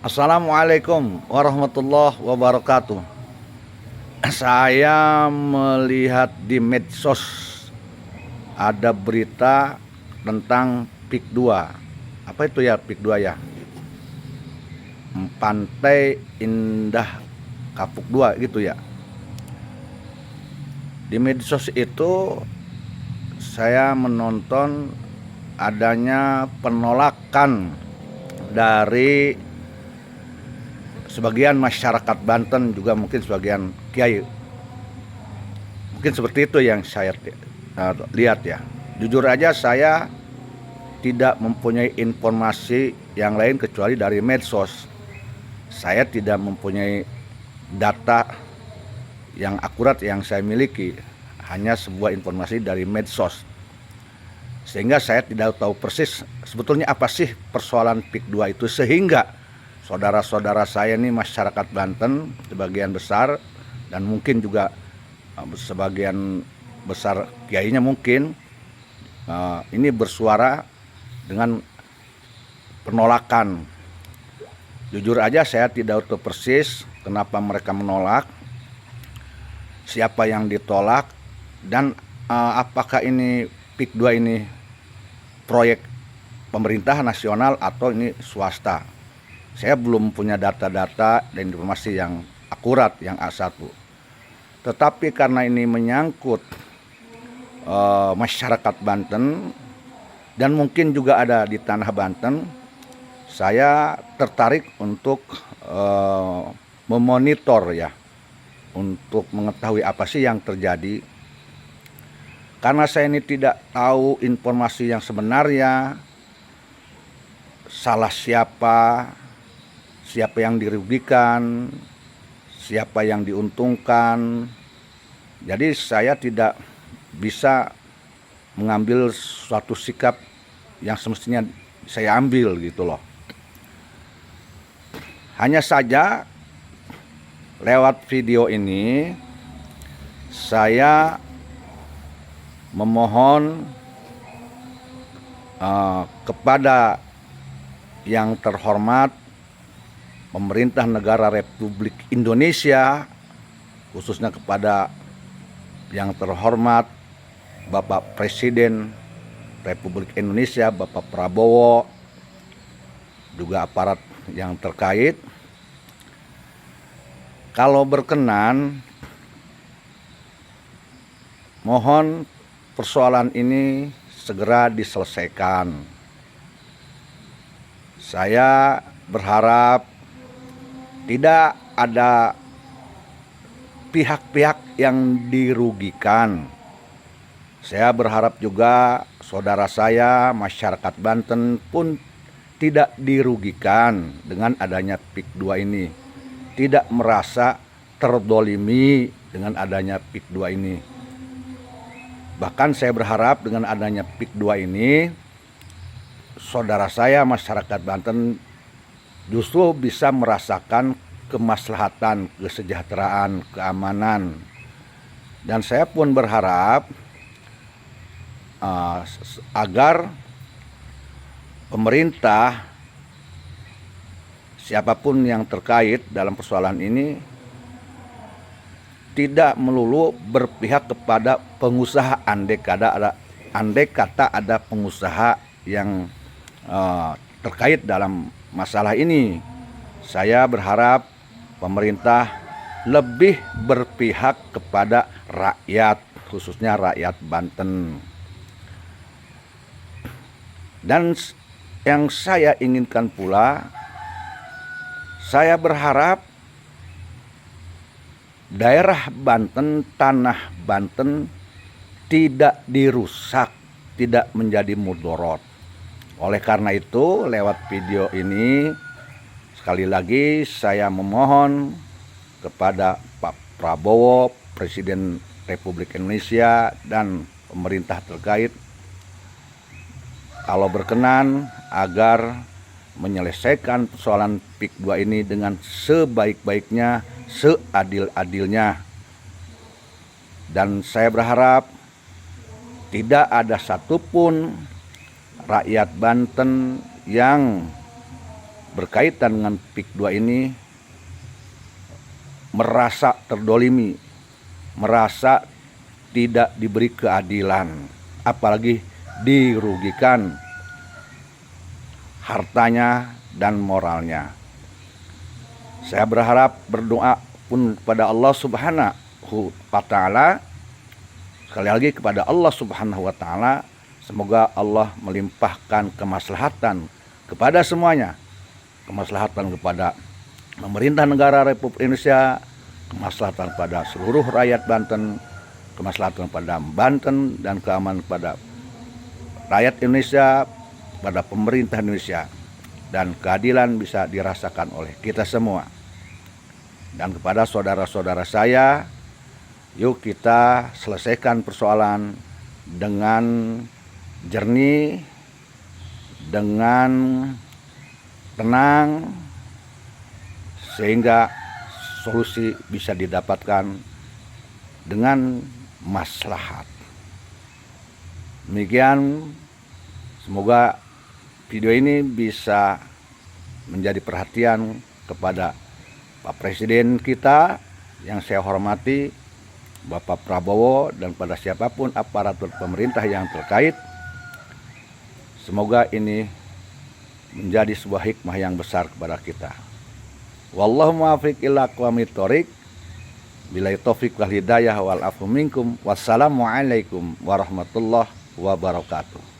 Assalamualaikum warahmatullahi wabarakatuh. Saya melihat di medsos ada berita tentang PIK 2. Apa itu ya PIK 2 ya? Pantai Indah Kapuk 2 gitu ya. Di medsos itu saya menonton adanya penolakan dari sebagian masyarakat Banten, juga mungkin sebagian kiai. Mungkin seperti itu yang saya lihat ya. Jujur aja saya tidak mempunyai informasi yang lain kecuali dari medsos. Saya tidak mempunyai data yang akurat yang saya miliki, hanya sebuah informasi dari medsos. Sehingga saya tidak tahu persis sebetulnya apa sih persoalan PIK 2 itu, sehingga saudara-saudara saya ini masyarakat Banten sebagian besar, dan mungkin juga sebagian besar kiainya mungkin ini bersuara dengan penolakan. Jujur aja saya tidak tahu persis kenapa mereka menolak, siapa yang ditolak, dan apakah ini PIK 2 ini proyek pemerintah nasional atau ini swasta. Saya belum punya data-data dan informasi yang akurat, yang A1. Tetapi karena ini menyangkut masyarakat Banten dan mungkin juga ada di tanah Banten, saya tertarik untuk memonitor ya, untuk mengetahui apa sih yang terjadi. Karena saya ini tidak tahu informasi yang sebenarnya, salah siapa yang dirugikan, siapa yang diuntungkan. Jadi saya tidak bisa mengambil suatu sikap yang semestinya saya ambil gitu loh. Hanya saja lewat video ini saya memohon kepada yang terhormat pemerintah negara Republik Indonesia, khususnya kepada yang terhormat Bapak Presiden Republik Indonesia, Bapak Prabowo, juga aparat yang terkait, kalau berkenan mohon persoalan ini segera diselesaikan. Saya berharap tidak ada pihak-pihak yang dirugikan. Saya berharap juga saudara saya, masyarakat Banten pun tidak dirugikan dengan adanya PIK 2 ini. Tidak merasa terdolimi dengan adanya PIK 2 ini. Bahkan saya berharap dengan adanya PIK 2 ini, saudara saya masyarakat Banten justru bisa merasakan kemaslahatan, kesejahteraan, keamanan. Dan saya pun berharap agar pemerintah, siapapun yang terkait dalam persoalan ini, tidak melulu berpihak kepada pengusaha. Andai kata ada pengusaha yang terkait dalam masalah ini, saya berharap pemerintah lebih berpihak kepada rakyat, khususnya rakyat Banten. Dan yang saya inginkan pula, saya berharap daerah Banten, tanah Banten tidak dirusak, tidak menjadi mudorot. Oleh karena itu, lewat video ini sekali lagi saya memohon kepada Pak Prabowo, Presiden Republik Indonesia, dan pemerintah terkait, kalau berkenan agar menyelesaikan persoalan PIK 2 ini dengan sebaik-baiknya, seadil-adilnya. Dan saya berharap tidak ada satupun rakyat Banten yang berkaitan dengan PIK 2 ini merasa terdolimi, merasa tidak diberi keadilan, apalagi dirugikan hartanya dan moralnya. Saya berharap, berdoa pun kepada Allah Subhanahu wa Ta'ala, sekali lagi kepada Allah Subhanahu wa Ta'ala, semoga Allah melimpahkan kemaslahatan kepada semuanya, kemaslahatan kepada pemerintah negara Republik Indonesia, kemaslahatan pada seluruh rakyat Banten, kemaslahatan pada Banten, dan keamanan pada rakyat Indonesia, pada pemerintah Indonesia, dan keadilan bisa dirasakan oleh kita semua. Dan kepada saudara-saudara saya, yuk kita selesaikan persoalan dengan jernih, dengan tenang, sehingga solusi bisa didapatkan dengan maslahat. Demikian, semoga video ini bisa menjadi perhatian kepada Pak Presiden kita yang saya hormati, Bapak Prabowo, dan pada siapapun aparatur pemerintah yang terkait. Semoga ini menjadi sebuah hikmah yang besar kepada kita. Wallahu muwaffiq ila aqwamit thoriq. Billahi taufiq wal hidayah wal afu minkum. Wassalamualaikum warahmatullahi wabarakatuh.